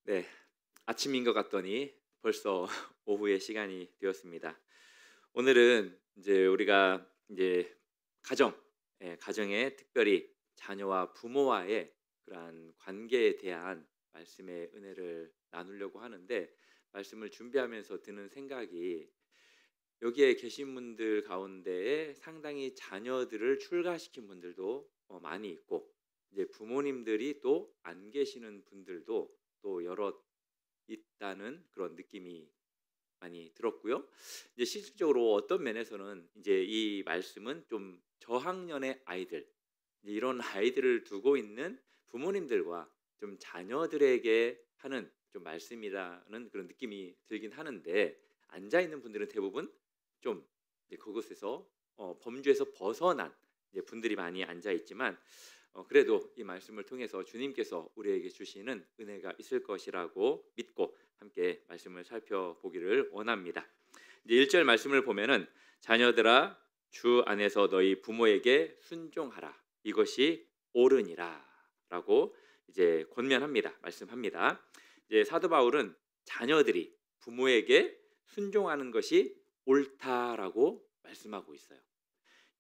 네, 아침인 것 같더니 벌써 오후의 시간이 되었습니다. 오늘은 이제 우리가 이제 가정, 가정에 특별히 자녀와 부모와의 그러한 관계에 대한 말씀의 은혜를 나누려고 하는데, 말씀을 준비하면서 드는 생각이, 여기에 계신 분들 가운데에 상당히 자녀들을 출가시킨 분들도 많이 있고, 이제 부모님들이 또 안 계시는 분들도 또 여러 있다는 그런 느낌이 많이 들었고요. 이제 실질적으로 어떤 면에서는 이제 이 말씀은 좀 저학년의 아이들, 이제 이런 아이들을 두고 있는 부모님들과 좀 자녀들에게 하는 좀 말씀이라는 그런 느낌이 들긴 하는데, 앉아 있는 분들은 대부분 좀 이제 그곳에서 범주에서 벗어난 이제 분들이 많이 앉아 있지만, 그래도 이 말씀을 통해서 주님께서 우리에게 주시는 은혜가 있을 것이라고 믿고 함께 말씀을 살펴보기를 원합니다. 이제 1절 말씀을 보면은, 자녀들아 주 안에서 너희 부모에게 순종하라, 이것이 옳으니라라고 이제 권면합니다. 말씀합니다. 이제 사도 바울은 자녀들이 부모에게 순종하는 것이 옳다라고 말씀하고 있어요.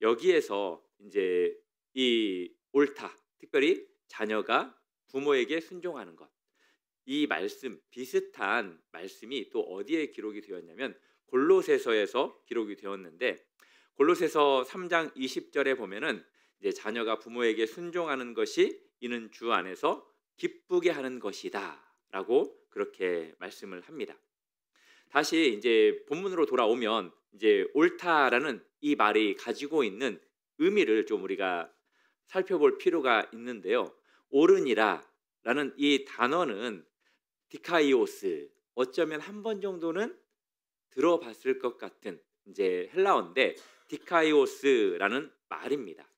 여기에서 이제 이 옳다, 특별히 자녀가 부모에게 순종하는 것, 이 말씀, 비슷한 말씀이 또 어디에 기록이 되었냐면 골로새서에서 기록이 되었는데, 골로새서 3장 20절에 보면은 이제 자녀가 부모에게 순종하는 것이 이는 주 안에서 기쁘게 하는 것이다라고 그렇게 말씀을 합니다. 다시 이제 본문으로 돌아오면, 이제 옳다라는 이 말이 가지고 있는 의미를 좀 우리가 살펴볼 필요가 있는데요. 옳으니라라는 이 단어는 디카이오스, 어쩌면 한 번 정도는 들어봤을 것 같은 이제 헬라어인데, 디카이오스라는 말입니다.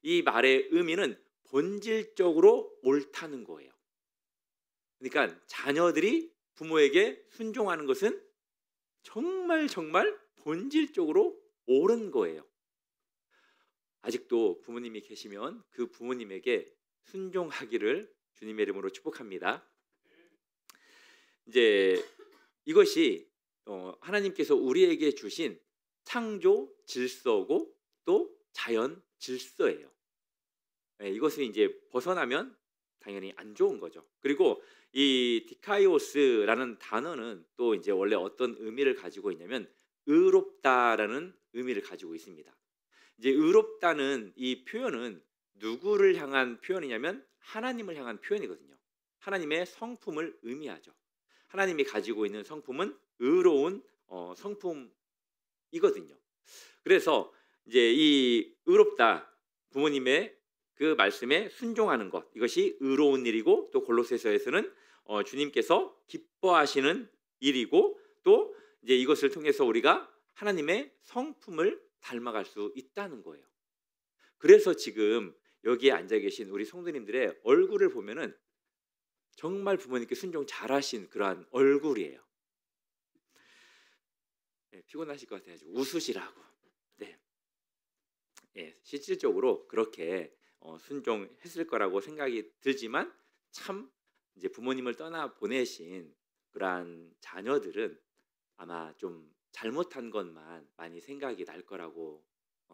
이 말의 의미는 본질적으로 옳다는 거예요. 그러니까 자녀들이 부모에게 순종하는 것은 정말 정말 본질적으로 옳은 거예요. 아직도 부모님이 계시면 그 부모님에게 순종하기를 주님의 이름으로 축복합니다. 이제 이것이 하나님께서 우리에게 주신 창조 질서고 또 자연 질서예요. 이것을 이제 벗어나면 당연히 안 좋은 거죠. 그리고 이 디카이오스라는 단어는 또 이제 원래 어떤 의미를 가지고 있냐면 의롭다라는 의미를 가지고 있습니다. 이제 의롭다는 이 표현은 누구를 향한 표현이냐면 하나님을 향한 표현이거든요. 하나님의 성품을 의미하죠. 하나님이 가지고 있는 성품은 의로운 성품이거든요. 그래서 이제 이 의롭다, 부모님의 그 말씀에 순종하는 것, 이것이 의로운 일이고, 또 골로새서에서는 주님께서 기뻐하시는 일이고, 또 이제 이것을 통해서 우리가 하나님의 성품을 닮아갈 수 있다는 거예요. 그래서 지금 여기에 앉아 계신 우리 성도님들의 얼굴을 보면은 정말 부모님께 순종 잘하신 그러한 얼굴이에요. 피곤하실 것 같아가지고 웃으시라고. 네. 실질적으로 그렇게 순종했을 거라고 생각이 들지만, 참 이제 부모님을 떠나 보내신 그러한 자녀들은 아마 좀 잘못한 것만 많이 생각이 날 거라고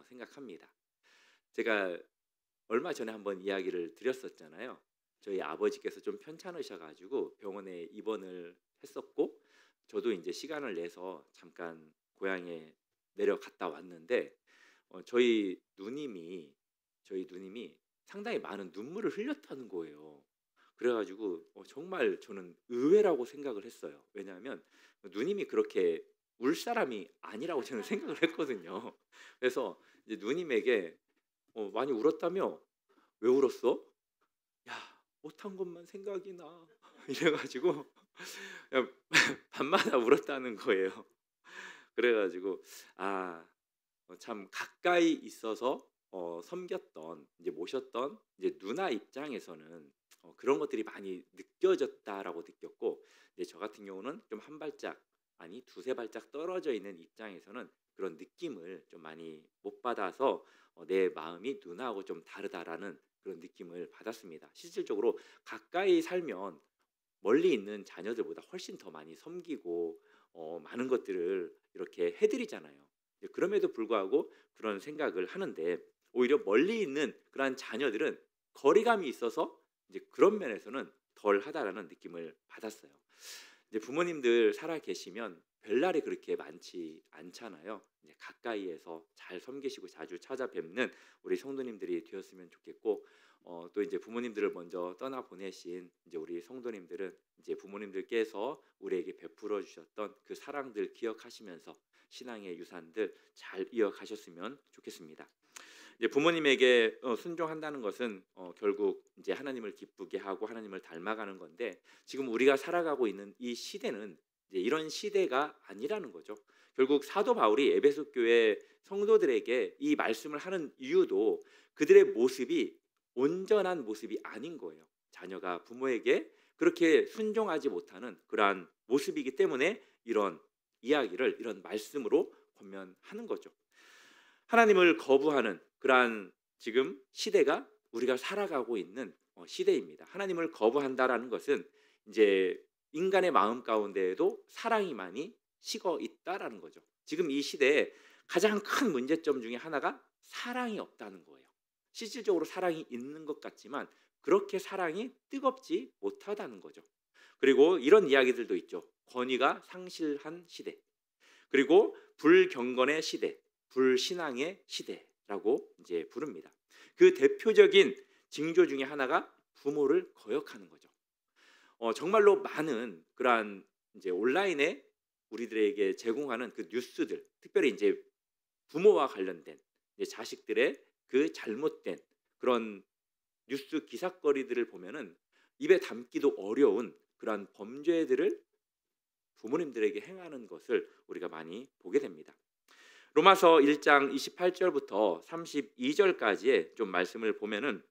생각합니다. 제가 얼마 전에 한번 이야기를 드렸었잖아요. 저희 아버지께서 좀 편찮으셔가지고 병원에 입원을 했었고, 저도 이제 시간을 내서 잠깐 고향에 내려갔다 왔는데, 저희 누님이 상당히 많은 눈물을 흘렸다는 거예요. 그래가지고 정말 저는 의외라고 생각을 했어요. 왜냐하면 누님이 그렇게 울 사람이 아니라고 저는 생각을 했거든요. 그래서 이제 누님에게 많이 울었다며? 왜 울었어? 야, 못한 것만 생각이 나. 이래가지고 그냥 밤마다 울었다는 거예요. 그래가지고 참 가까이 있어서 섬겼던, 이제 모셨던 이제 누나 입장에서는 그런 것들이 많이 느껴졌다라고 느꼈고, 이제 저 같은 경우는 좀 한 발짝, 아니 두세 발짝 떨어져 있는 입장에서는 그런 느낌을 좀 많이 못 받아서 내 마음이 누나하고 좀 다르다라는 그런 느낌을 받았습니다. 실질적으로 가까이 살면 멀리 있는 자녀들보다 훨씬 더 많이 섬기고 많은 것들을 이렇게 해드리잖아요. 그럼에도 불구하고 그런 생각을 하는데 오히려 멀리 있는 그러한 자녀들은 거리감이 있어서 이제 그런 면에서는 덜하다라는 느낌을 받았어요. 이제 부모님들 살아 계시면 별날이 그렇게 많지 않잖아요. 이제 가까이에서 잘 섬기시고 자주 찾아뵙는 우리 성도님들이 되었으면 좋겠고, 또 이제 부모님들을 먼저 떠나 보내신 이제 우리 성도님들은 이제 부모님들께서 우리에게 베풀어 주셨던 그 사랑들 기억하시면서 신앙의 유산들 잘 이어가셨으면 좋겠습니다. 이제 부모님에게 순종한다는 것은 결국 이제 하나님을 기쁘게 하고 하나님을 닮아가는 건데, 지금 우리가 살아가고 있는 이 시대는 이제 이런 시대가 아니라는 거죠. 결국 사도 바울이 에베소 교회 성도들에게 이 말씀을 하는 이유도 그들의 모습이 온전한 모습이 아닌 거예요. 자녀가 부모에게 그렇게 순종하지 못하는 그러한 모습이기 때문에 이런 이야기를 이런 말씀으로 권면하는 거죠. 하나님을 거부하는 그러한 지금 시대가 우리가 살아가고 있는 시대입니다. 하나님을 거부한다라는 것은 이제 인간의 마음 가운데에도 사랑이 많이 식어 있다라는 거죠. 지금 이 시대에 가장 큰 문제점 중에 하나가 사랑이 없다는 거예요. 실질적으로 사랑이 있는 것 같지만 그렇게 사랑이 뜨겁지 못하다는 거죠. 그리고 이런 이야기들도 있죠. 권위가 상실한 시대, 그리고 불경건의 시대, 불신앙의 시대라고 이제 부릅니다. 그 대표적인 징조 중에 하나가 부모를 거역하는 거죠. 정말로 많은 그러한 이제 온라인에 우리들에게 제공하는 그 뉴스들, 특별히 이제 부모와 관련된 이제 자식들의 그 잘못된 그런 뉴스 기사거리들을 보면은 입에 담기도 어려운 그러한 범죄들을 부모님들에게 행하는 것을 우리가 많이 보게 됩니다. 로마서 1장 28절부터 32절까지의 좀 말씀을 보면은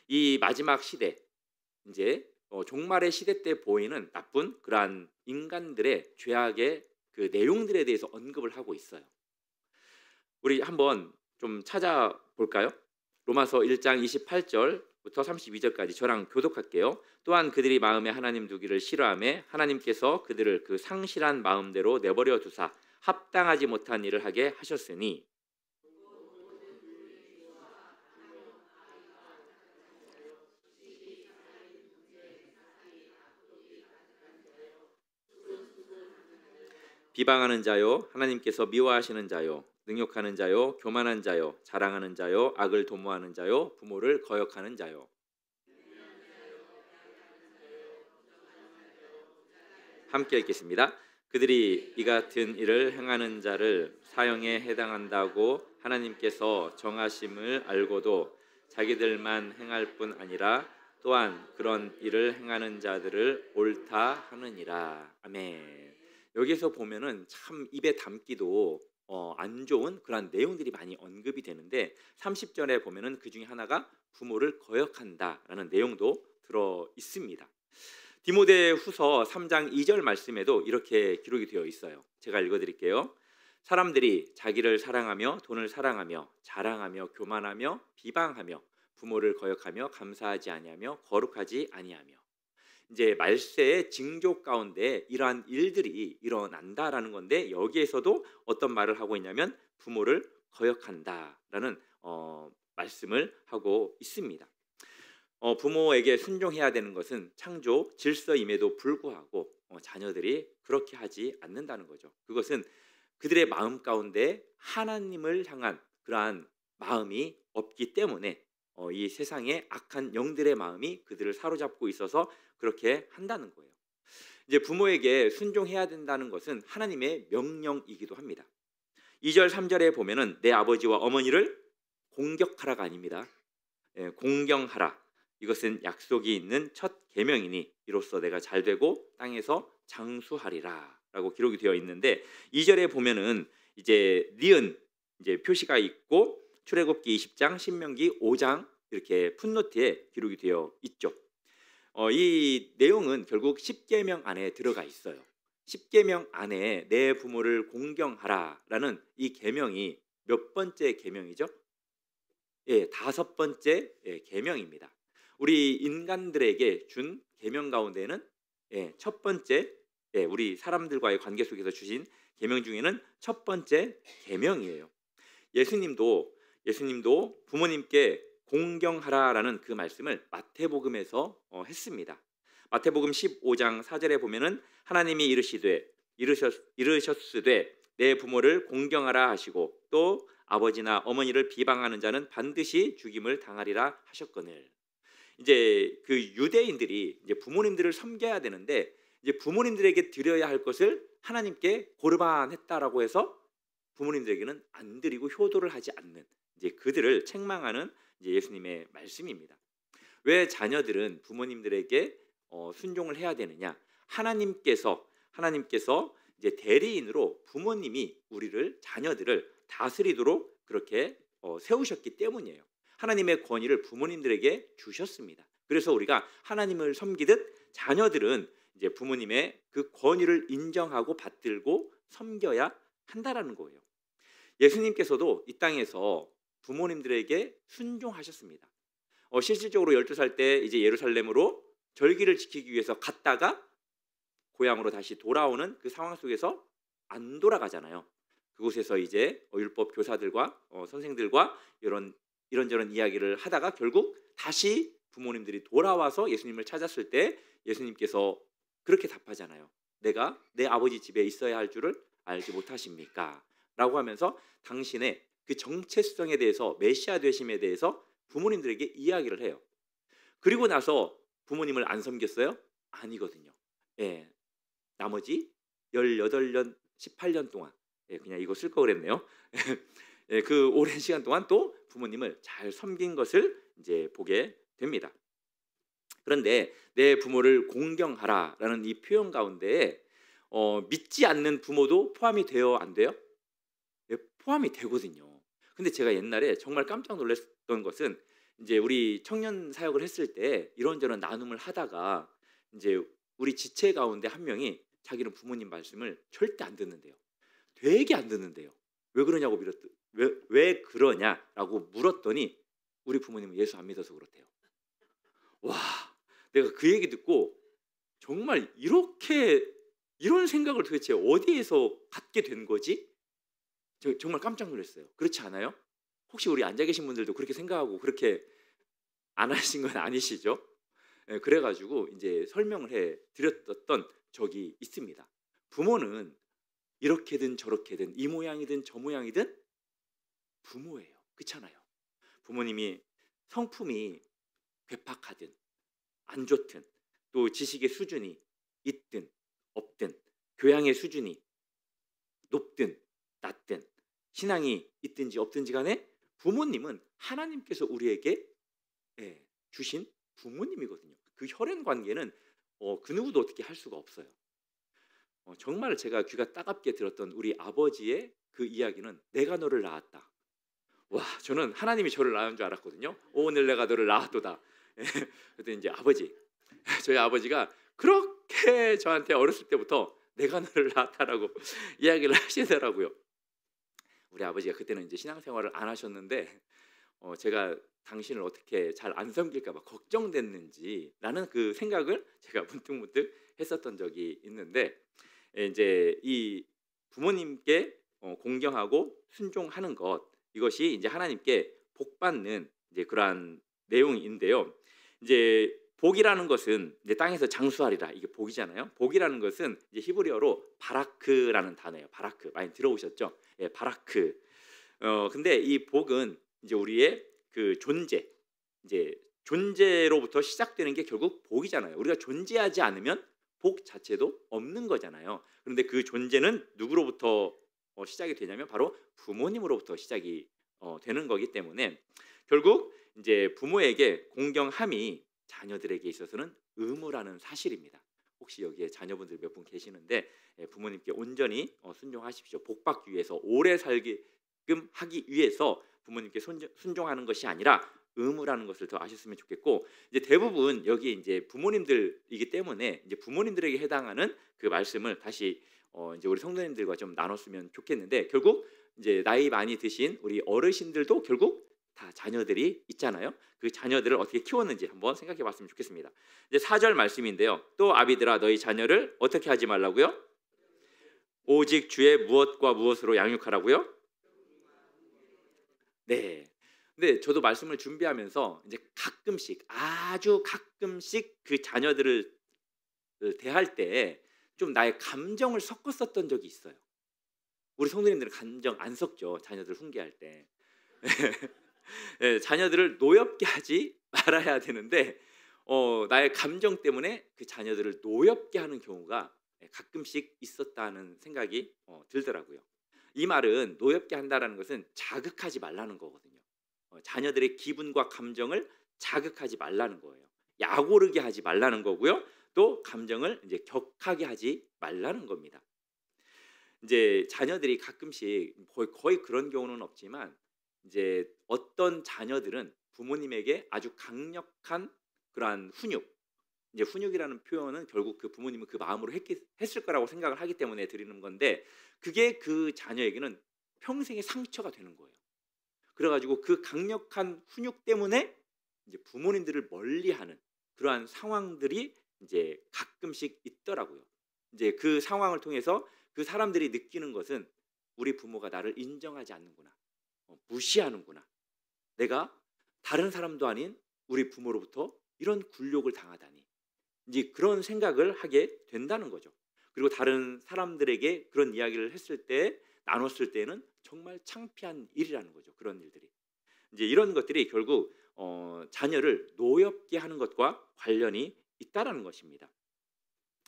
이 마지막 시대, 이제 종말의 시대 때 보이는 나쁜 그러한 인간들의 죄악의 그 내용들에 대해서 언급을 하고 있어요. 우리 한번 좀 찾아볼까요? 로마서 1장 28절부터 32절까지 저랑 교독할게요. 또한 그들이 마음에 하나님 두기를 싫어하며 하나님께서 그들을 그 상실한 마음대로 내버려 두사 합당하지 못한 일을 하게 하셨으니, 비방하는 자요, 하나님께서 미워하시는 자요, 능욕하는 자요, 교만한 자요, 자랑하는 자요, 악을 도모하는 자요, 부모를 거역하는 자요. 함께 읽겠습니다. 그들이 이 같은 일을 행하는 자를 사형에 해당한다고 하나님께서 정하심을 알고도 자기들만 행할 뿐 아니라 또한 그런 일을 행하는 자들을 옳다 하느니라. 아멘. 여기서 보면은 참 입에 담기도 안 좋은 그런 내용들이 많이 언급이 되는데, 30절에 보면은 그 중에 하나가 부모를 거역한다라는 내용도 들어 있습니다. 디모데후서 3장 2절 말씀에도 이렇게 기록이 되어 있어요. 제가 읽어드릴게요. 사람들이 자기를 사랑하며 돈을 사랑하며 자랑하며 교만하며 비방하며 부모를 거역하며 감사하지 아니하며 거룩하지 아니하며. 이제 말세의 징조 가운데 이러한 일들이 일어난다라는 건데, 여기에서도 어떤 말을 하고 있냐면 부모를 거역한다라는 말씀을 하고 있습니다. 부모에게 순종해야 되는 것은 창조 질서임에도 불구하고 자녀들이 그렇게 하지 않는다는 거죠. 그것은 그들의 마음 가운데 하나님을 향한 그러한 마음이 없기 때문에 이 세상의 악한 영들의 마음이 그들을 사로잡고 있어서 그렇게 한다는 거예요. 이제 부모에게 순종해야 된다는 것은 하나님의 명령이기도 합니다. 2절 3절에 보면은 내 아버지와 어머니를 공격하라가 아닙니다. 공경하라. 이것은 약속이 있는 첫 계명이니 이로써 내가 잘되고 땅에서 장수하리라 라고 기록이 되어 있는데, 2절에 보면은 이제 니은 이제 표시가 있고 출애굽기 20장, 신명기 5장 이렇게 풋노트에 기록이 되어 있죠. 이 내용은 결국 10계명 안에 들어가 있어요. 10계명 안에 내 부모를 공경하라라는 이 계명이 몇 번째 계명이죠? 예, 5번째 계명입니다. 우리 인간들에게 준 계명 가운데는 첫 번째 우리 사람들과의 관계 속에서 주신 계명 중에는 첫 번째 계명이에요. 예수님도 부모님께 공경하라라는 그 말씀을 마태복음에서 했습니다. 마태복음 15장 4절에 보면은 하나님이 이르셨으되 내 부모를 공경하라 하시고 또 아버지나 어머니를 비방하는 자는 반드시 죽임을 당하리라 하셨거늘. 이제 그 유대인들이 이제 부모님들을 섬겨야 되는데 이제 부모님들에게 드려야 할 것을 하나님께 고르반했다라고 해서 부모님들에게는 안 드리고 효도를 하지 않는 이제 그들을 책망하는 이제 예수님의 말씀입니다. 왜 자녀들은 부모님들에게 순종을 해야 되느냐? 하나님께서 이제 대리인으로 부모님이 자녀들을 다스리도록 그렇게 세우셨기 때문이에요. 하나님의 권위를 부모님들에게 주셨습니다. 그래서 우리가 하나님을 섬기듯 자녀들은 이제 부모님의 그 권위를 인정하고 받들고 섬겨야 한다라는 거예요. 예수님께서도 이 땅에서 부모님들에게 순종하셨습니다. 실질적으로 12살 때 이제 예루살렘으로 절기를 지키기 위해서 갔다가 고향으로 다시 돌아오는 그 상황 속에서 안 돌아가잖아요. 그곳에서 이제 율법 교사들과 선생들과 이런저런 이야기를 하다가 결국 다시 부모님들이 돌아와서 예수님을 찾았을 때 예수님께서 그렇게 답하잖아요. 내가 내 아버지 집에 있어야 할 줄을 알지 못하십니까? 라고 하면서 당신의 그 정체성에 대해서 메시아 되심에 대해서 부모님들에게 이야기를 해요. 그리고 나서 부모님을 안 섬겼어요? 아니거든요. 나머지 18년, 18년 동안 그냥 이거 쓸 거 그랬네요. 그 오랜 시간 동안 또 부모님을 잘 섬긴 것을 이제 보게 됩니다. 그런데 내 부모를 공경하라라는 이 표현 가운데 믿지 않는 부모도 포함이 돼요, 안 돼요? 포함이 되거든요. 근데 제가 옛날에 정말 깜짝 놀랐던 것은 이제 우리 청년 사역을 했을 때 이런저런 나눔을 하다가 이제 우리 지체 가운데 한 명이 자기는 부모님 말씀을 절대 안 듣는데요. 되게 안 듣는데요. 왜 그러냐고 왜 그러냐라고 물었더니 우리 부모님은 예수 안 믿어서 그렇대요. 와, 내가 그 얘기 듣고 정말 이런 생각을 도대체 어디에서 갖게 된 거지? 정말 깜짝 놀랐어요. 그렇지 않아요? 혹시 우리 앉아 계신 분들도 그렇게 생각하고 그렇게 안 하신 건 아니시죠? 그래가지고 이제 설명을 해 드렸던 적이 있습니다. 부모는 이렇게든 저렇게든 이 모양이든 저 모양이든 부모예요. 그렇잖아요. 부모님이 성품이 괴팍하든 안 좋든 또 지식의 수준이 있든 없든 교양의 수준이 높든 낮든 신앙이 있든지 없든지 간에 부모님은 하나님께서 우리에게 주신 부모님이거든요. 그 혈연 관계는 그 누구도 어떻게 할 수가 없어요. 정말 제가 귀가 따갑게 들었던 우리 아버지의 그 이야기는 내가 너를 낳았다. 와, 저는 하나님이 저를 낳은 줄 알았거든요. 오늘 내가 너를 낳았도다. 그랬더니 이제 저희 아버지가 그렇게 저한테 어렸을 때부터 내가 너를 낳았다라고 이야기를 하시더라고요. 우리 아버지가 그때는 이제 신앙생활을 안 하셨는데 제가 당신을 어떻게 잘 안 섬길까 봐 걱정됐는지라는 그 생각을 제가 문득 했었던 적이 있는데 이제 이 부모님께 공경하고 순종하는 것 이것이 이제 하나님께 복 받는 이제 그러한 내용인데요. 이제 복이라는 것은 이제 땅에서 장수하리라 이게 복이잖아요. 복이라는 것은 이제 히브리어로 바라크라는 단어예요. 바라크 많이 들어오셨죠? 바라크. 근데 이 복은 이제 우리의 그 이제 존재로부터 시작되는 게 결국 복이잖아요. 우리가 존재하지 않으면 복 자체도 없는 거잖아요. 그런데 그 존재는 누구로부터 시작이 되냐면 바로 부모님으로부터 시작이 되는 거기 때문에 결국 이제 부모에게 공경함이 자녀들에게 있어서는 의무라는 사실입니다. 혹시 여기에 자녀분들 몇 분 계시는데 부모님께 온전히 순종하십시오. 복 받기 위해서 오래 살게끔 하기 위해서 부모님께 순종하는 것이 아니라 의무라는 것을 더 아셨으면 좋겠고 이제 대부분 여기 이제 부모님들이기 때문에 이제 부모님들에게 해당하는 그 말씀을 다시 이제 우리 성도님들과 좀 나눴으면 좋겠는데 결국 이제 나이 많이 드신 우리 어르신들도 결국 다 자녀들이 있잖아요. 그 자녀들을 어떻게 키웠는지 한번 생각해 봤으면 좋겠습니다. 이제 4절 말씀인데요. 또 아비들아 너희 자녀를 어떻게 하지 말라고요? 오직 주의 무엇과 무엇으로 양육하라고요? 네. 근데 저도 말씀을 준비하면서 이제 가끔씩 아주 가끔씩 그 자녀들을 대할 때 좀 나의 감정을 섞었었던 적이 있어요. 우리 성도님들은 감정 안 섞죠. 자녀들 훈계할 때. 예, 자녀들을 노엽게 하지 말아야 되는데 나의 감정 때문에 그 자녀들을 노엽게 하는 경우가 가끔씩 있었다는 생각이 들더라고요. 이 말은 노엽게 한다라는 것은 자극하지 말라는 거거든요. 자녀들의 기분과 감정을 자극하지 말라는 거예요. 약오르게 하지 말라는 거고요. 또 감정을 이제 격하게 하지 말라는 겁니다. 이제 자녀들이 가끔씩 거의 그런 경우는 없지만 이제 어떤 자녀들은 부모님에게 아주 강력한 그러한 훈육, 이제 훈육이라는 표현은 결국 그 부모님은 그 마음으로 했을 거라고 생각을 하기 때문에 드리는 건데 그게 그 자녀에게는 평생의 상처가 되는 거예요. 그래가지고 그 강력한 훈육 때문에 이제 부모님들을 멀리하는 그러한 상황들이 이제 가끔씩 있더라고요. 이제 그 상황을 통해서 그 사람들이 느끼는 것은 우리 부모가 나를 인정하지 않는구나, 무시하는구나. 내가 다른 사람도 아닌 우리 부모로부터 이런 굴욕을 당하다니. 이제 그런 생각을 하게 된다는 거죠. 그리고 다른 사람들에게 그런 이야기를 했을 때 나눴을 때는 정말 창피한 일이라는 거죠. 그런 일들이 이제 이런 것들이 결국 자녀를 노엽게 하는 것과 관련이 있다라는 것입니다.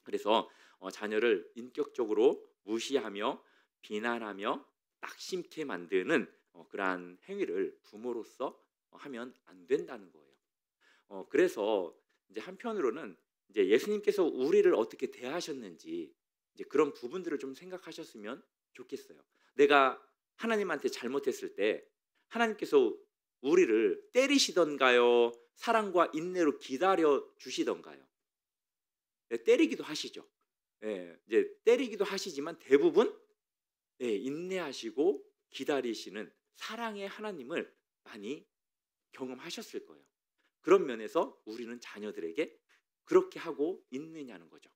그래서 자녀를 인격적으로 무시하며 비난하며 낙심케 만드는 그러한 행위를 부모로서 하면 안 된다는 거예요. 그래서 이제 한편으로는 이제 예수님께서 우리를 어떻게 대하셨는지 이제 그런 부분들을 좀 생각하셨으면 좋겠어요. 내가 하나님한테 잘못했을 때 하나님께서 우리를 때리시던가요? 사랑과 인내로 기다려 주시던가요? 네, 때리기도 하시죠. 예, 이제 때리기도 하시지만 대부분 인내하시고 기다리시는 사랑의 하나님을 많이 경험하셨을 거예요. 그런 면에서 우리는 자녀들에게 그렇게 하고 있느냐는 거죠.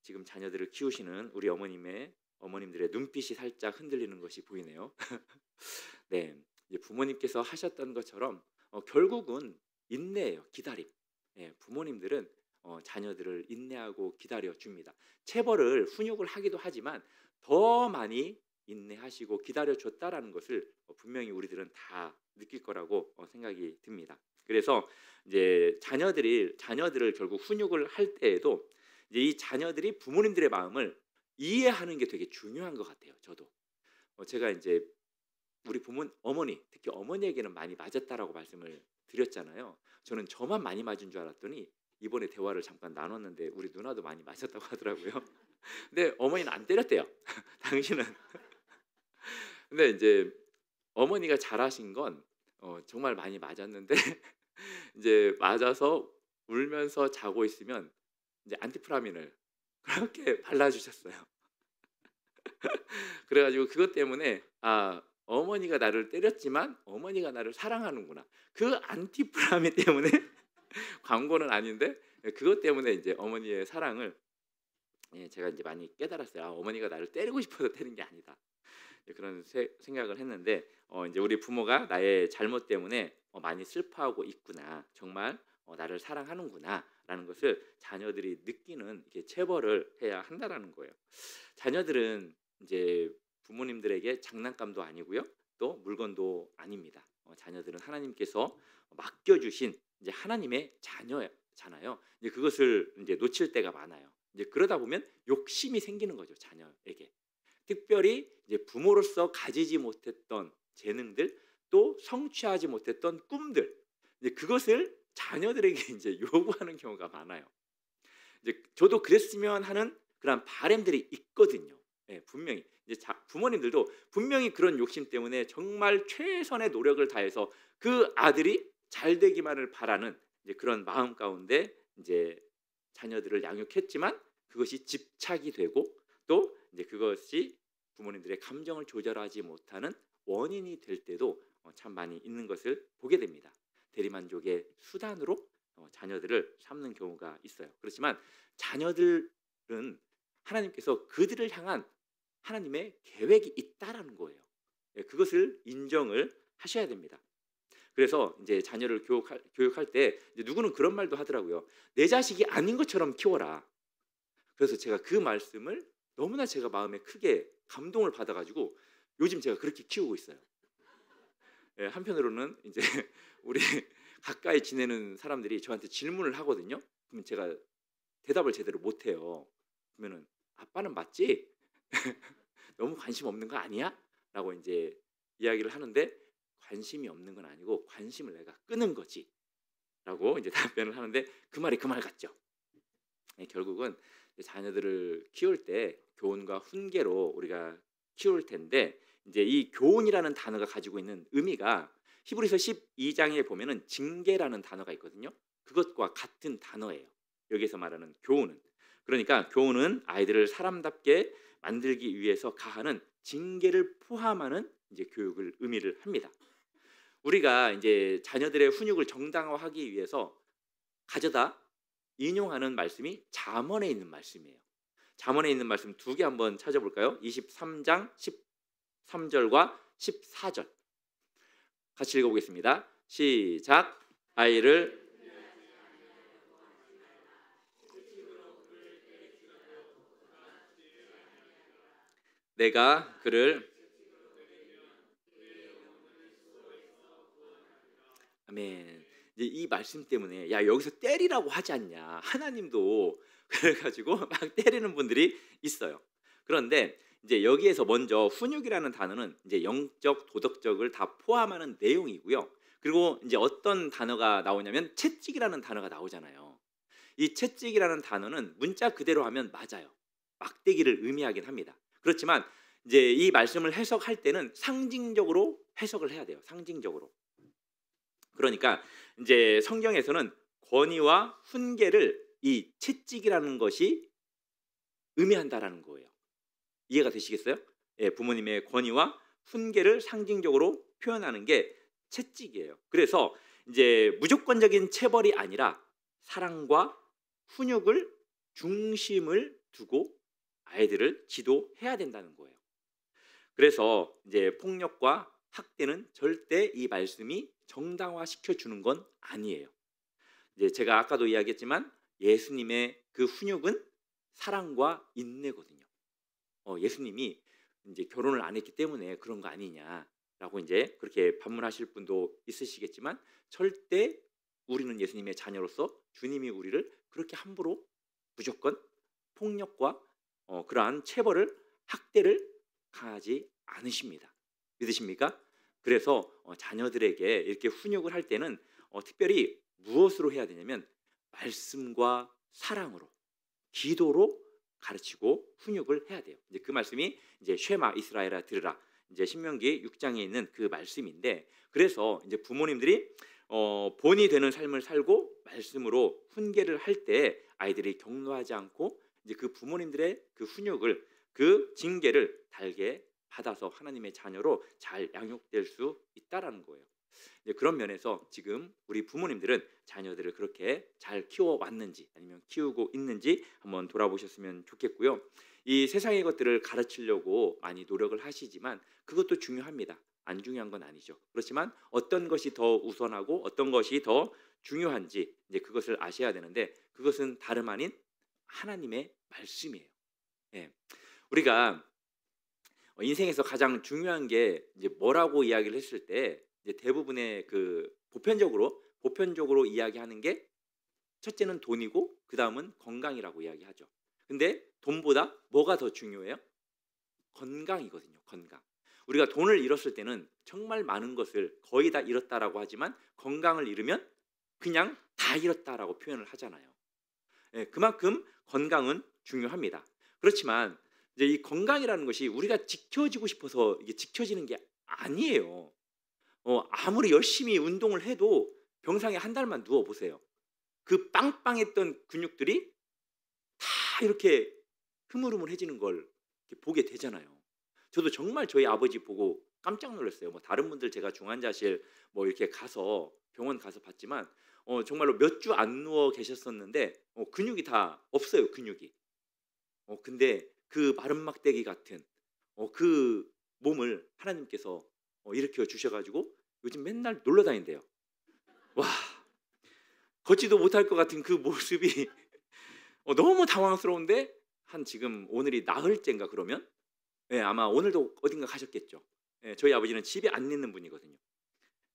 지금 자녀들을 키우시는 우리 어머님들의 눈빛이 살짝 흔들리는 것이 보이네요. 네, 이제 부모님께서 하셨던 것처럼 결국은 인내예요. 기다림. 부모님들은 자녀들을 인내하고 기다려 줍니다. 체벌을 훈육을 하기도 하지만 더 많이 인내하시고 기다려 줬다라는 것을 분명히 우리들은 다 느낄 거라고 생각이 듭니다. 그래서 이제 자녀들을 결국 훈육을 할 때에도 이제 이 자녀들이 부모님들의 마음을 이해하는 게 되게 중요한 것 같아요. 저도 제가 이제 우리 어머니, 특히 어머니에게는 많이 맞았다라고 말씀을 드렸잖아요. 저는 저만 많이 맞은 줄 알았더니 이번에 대화를 잠깐 나눴는데 우리 누나도 많이 맞았다고 하더라고요. 근데 어머니는 안 때렸대요. 당신은. 근데 이제 어머니가 잘하신 건 정말 많이 맞았는데 이제 맞아서 울면서 자고 있으면 이제 안티프라민을 그렇게 발라주셨어요. 그래가지고 그것 때문에 어머니가 나를 때렸지만 어머니가 나를 사랑하는구나. 그 안티프라민 때문에 광고는 아닌데 그것 때문에 이제 어머니의 사랑을 제가 이제 많이 깨달았어요. 어머니가 나를 때리고 싶어서 때린 게 아니다. 그런 생각을 했는데 이제 우리 부모가 나의 잘못 때문에 많이 슬퍼하고 있구나. 정말 나를 사랑하는구나라는 것을 자녀들이 느끼는 이렇게 체벌을 해야 한다라는 거예요. 자녀들은 이제 부모님들에게 장난감도 아니고요, 또 물건도 아닙니다. 자녀들은 하나님께서 맡겨주신 이제 하나님의 자녀잖아요. 이제 그것을 이제 놓칠 때가 많아요. 이제 그러다 보면 욕심이 생기는 거죠, 자녀에게. 특별히 이제 부모로서 가지지 못했던 재능들, 또 성취하지 못했던 꿈들, 이제 그것을 자녀들에게 이제 요구하는 경우가 많아요. 이제 저도 그랬으면 하는 그런 바람들이 있거든요. 분명히 이제 부모님들도 분명히 그런 욕심 때문에 정말 최선의 노력을 다해서 그 아들이 잘 되기만을 바라는 이제 그런 마음 가운데 이제 자녀들을 양육했지만 그것이 집착이 되고 또 이제 그것이 부모님들의 감정을 조절하지 못하는 원인이 될 때도 참 많이 있는 것을 보게 됩니다. 대리만족의 수단으로 자녀들을 삼는 경우가 있어요. 그렇지만 자녀들은 하나님께서 그들을 향한 하나님의 계획이 있다라는 거예요. 그것을 인정을 하셔야 됩니다. 그래서 이제 자녀를 교육할 때 이제 누구는 그런 말도 하더라고요. 내 자식이 아닌 것처럼 키워라. 그래서 제가 그 말씀을 너무나 제가 마음에 크게 감동을 받아가지고 요즘 제가 그렇게 키우고 있어요. 한편으로는 이제 우리 가까이 지내는 사람들이 저한테 질문을 하거든요. 그러면 제가 대답을 제대로 못해요. 그러면은 아빠는 맞지? 너무 관심 없는 거 아니야? 라고 이제 이야기를 하는데 관심이 없는 건 아니고 관심을 내가 끄는 거지 라고 이제 답변을 하는데 그 말이 그 말 같죠. 결국은 자녀들을 키울 때 교훈과 훈계로 우리가 키울 텐데 이제 이 교훈이라는 단어가 가지고 있는 의미가 히브리서 12장에 보면은 징계라는 단어가 있거든요. 그것과 같은 단어예요. 여기서 말하는 교훈은. 그러니까 교훈은 아이들을 사람답게 만들기 위해서 가하는 징계를 포함하는 이제 교육을 의미를 합니다. 우리가 이제 자녀들의 훈육을 정당화하기 위해서 가져다 인용하는 말씀이 잠언에 있는 말씀이에요. 잠언에 있는 말씀 두 개 한번 찾아볼까요? 23장 13절과 14절 같이 읽어보겠습니다. 시작. 아이를 내가 그를 아멘. 이제 이 말씀 때문에 야 여기서 때리라고 하지 않냐 하나님도 그래가지고 막 때리는 분들이 있어요. 그런데 이제 여기에서 먼저 훈육이라는 단어는 이제 영적, 도덕적을 다 포함하는 내용이고요. 그리고 이제 어떤 단어가 나오냐면 채찍이라는 단어가 나오잖아요. 이 채찍이라는 단어는 문자 그대로 하면 맞아요. 막대기를 의미하긴 합니다. 그렇지만 이제 이 말씀을 해석할 때는 상징적으로 해석을 해야 돼요. 상징적으로. 그러니까 이제 성경에서는 권위와 훈계를 이 채찍이라는 것이 의미한다라는 거예요. 이해가 되시겠어요? 예, 부모님의 권위와 훈계를 상징적으로 표현하는 게 채찍이에요. 그래서 이제 무조건적인 체벌이 아니라 사랑과 훈육을 중심을 두고 아이들을 지도해야 된다는 거예요. 그래서 이제 폭력과 학대는 절대 이 말씀이 정당화시켜 주는 건 아니에요. 이제 제가 아까도 이야기했지만 예수님의 그 훈육은 사랑과 인내거든요. 예수님이 이제 결혼을 안 했기 때문에 그런 거 아니냐라고 이제 그렇게 반문하실 분도 있으시겠지만 절대 우리는 예수님의 자녀로서 주님이 우리를 그렇게 함부로 무조건 폭력과 그러한 체벌을 학대를 강하지 않으십니다. 믿으십니까? 그래서 자녀들에게 이렇게 훈육을 할 때는 특별히 무엇으로 해야 되냐면 말씀과 사랑으로 기도로 가르치고 훈육을 해야 돼요. 이제 그 말씀이 이제 쉐마 이스라엘아 들으라 이제 신명기 6장에 있는 그 말씀인데 그래서 이제 부모님들이 본이 되는 삶을 살고 말씀으로 훈계를 할 때 아이들이 격노하지 않고 이제 그 부모님들의 그 훈육을 그 징계를 달게 받아서 하나님의 자녀로 잘 양육될 수 있다라는 거예요. 그런 면에서 지금 우리 부모님들은 자녀들을 그렇게 잘 키워왔는지 아니면 키우고 있는지 한번 돌아보셨으면 좋겠고요. 이 세상의 것들을 가르치려고 많이 노력을 하시지만 그것도 중요합니다. 안 중요한 건 아니죠. 그렇지만 어떤 것이 더 우선하고 어떤 것이 더 중요한지 이제 그것을 아셔야 되는데 그것은 다름 아닌 하나님의 말씀이에요. 예. 우리가 인생에서 가장 중요한 게 이제 뭐라고 이야기를 했을 때 이제 대부분의 그 보편적으로 이야기하는 게 첫째는 돈이고 그 다음은 건강이라고 이야기하죠. 근데 돈보다 뭐가 더 중요해요? 건강이거든요. 건강. 우리가 돈을 잃었을 때는 정말 많은 것을 거의 다 잃었다라고 하지만 건강을 잃으면 그냥 다 잃었다라고 표현을 하잖아요. 예, 그만큼 건강은 중요합니다. 그렇지만 이제 이 건강이라는 것이 우리가 지켜지고 싶어서 이게 지켜지는 게 아니에요. 아무리 열심히 운동을 해도 병상에 한 달만 누워 보세요. 그 빵빵했던 근육들이 다 이렇게 흐물흐물해지는 걸 이렇게 보게 되잖아요. 저도 정말 저희 아버지 보고 깜짝 놀랐어요. 뭐 다른 분들 제가 중환자실 뭐 이렇게 가서 병원 가서 봤지만 정말로 몇 주 안 누워 계셨었는데 근육이 다 없어요, 근육이. 근데 그 마른 막대기 같은 그 몸을 하나님께서 일으켜 주셔 가지고 요즘 맨날 놀러 다닌대요. 와, 걷지도 못할 것 같은 그 모습이 너무 당황스러운데 한 지금 오늘이 나흘째인가 그러면 예, 아마 오늘도 어딘가 가셨겠죠. 예, 저희 아버지는 집에 안 있는 분이거든요.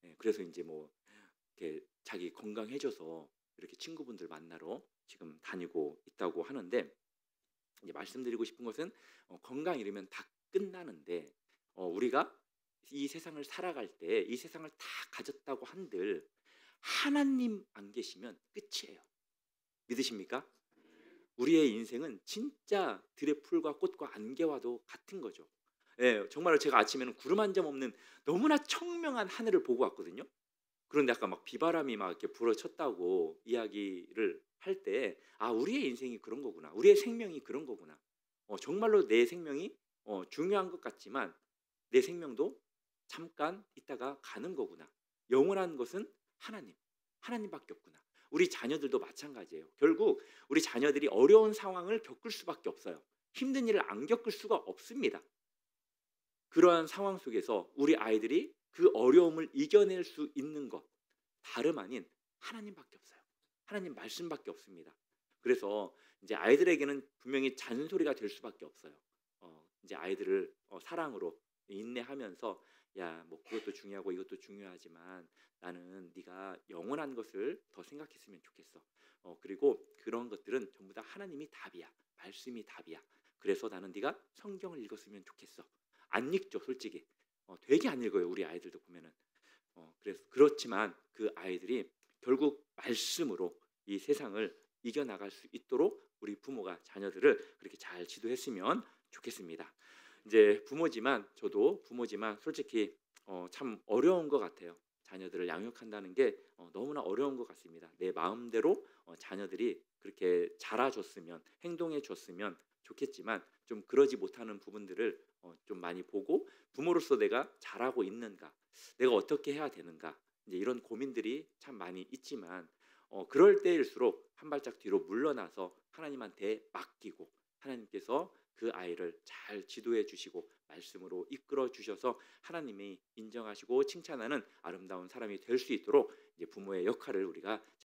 예, 그래서 인제 뭐 이렇게 자기 건강해져서 이렇게 친구분들 만나러 지금 다니고 있다고 하는데 이제 말씀드리고 싶은 것은 건강 잃으면 다 끝나는데 우리가 이 세상을 살아갈 때 이 세상을 다 가졌다고 한들 하나님 안 계시면 끝이에요. 믿으십니까? 우리의 인생은 진짜 들의 풀과 꽃과 안개와도 같은 거죠. 예, 정말로 제가 아침에는 구름 한 점 없는 너무나 청명한 하늘을 보고 왔거든요. 그런데 아까 막 비바람이 막 이렇게 불어쳤다고 이야기를 할 때 우리의 인생이 그런 거구나. 우리의 생명이 그런 거구나. 정말로 내 생명이 중요한 것 같지만 내 생명도 잠깐 있다가 가는 거구나. 영원한 것은 하나님, 하나님밖에 없구나. 우리 자녀들도 마찬가지예요. 결국 우리 자녀들이 어려운 상황을 겪을 수밖에 없어요. 힘든 일을 안 겪을 수가 없습니다. 그러한 상황 속에서 우리 아이들이 그 어려움을 이겨낼 수 있는 것 다름 아닌 하나님밖에 없어요. 하나님 말씀밖에 없습니다. 그래서 이제 아이들에게는 분명히 잔소리가 될 수밖에 없어요. 이제 아이들을 사랑으로 인내하면서 야, 뭐 그것도 중요하고 이것도 중요하지만 나는 네가 영원한 것을 더 생각했으면 좋겠어. 그리고 그런 것들은 전부 다 하나님이 답이야. 말씀이 답이야. 그래서 나는 네가 성경을 읽었으면 좋겠어. 안 읽죠, 솔직히. 되게 안 읽어요, 우리 아이들도 보면은. 그래서 그렇지만 그 아이들이 결국 말씀으로 이 세상을 이겨나갈 수 있도록 우리 부모가 자녀들을 그렇게 잘 지도했으면 좋겠습니다. 이제 부모지만 저도 부모지만 솔직히 참 어려운 것 같아요. 자녀들을 양육한다는 게 너무나 어려운 것 같습니다. 내 마음대로 자녀들이 그렇게 자라줬으면 행동해줬으면 좋겠지만 좀 그러지 못하는 부분들을 좀 많이 보고 부모로서 내가 잘하고 있는가, 내가 어떻게 해야 되는가 이제 이런 고민들이 참 많이 있지만 그럴 때일수록 한 발짝 뒤로 물러나서 하나님한테 맡기고 하나님께서 그 아이를 잘 지도해 주시고 말씀으로 이끌어 주셔서 하나님이 인정하시고 칭찬하는 아름다운 사람이 될 수 있도록 이제 부모의 역할을 우리가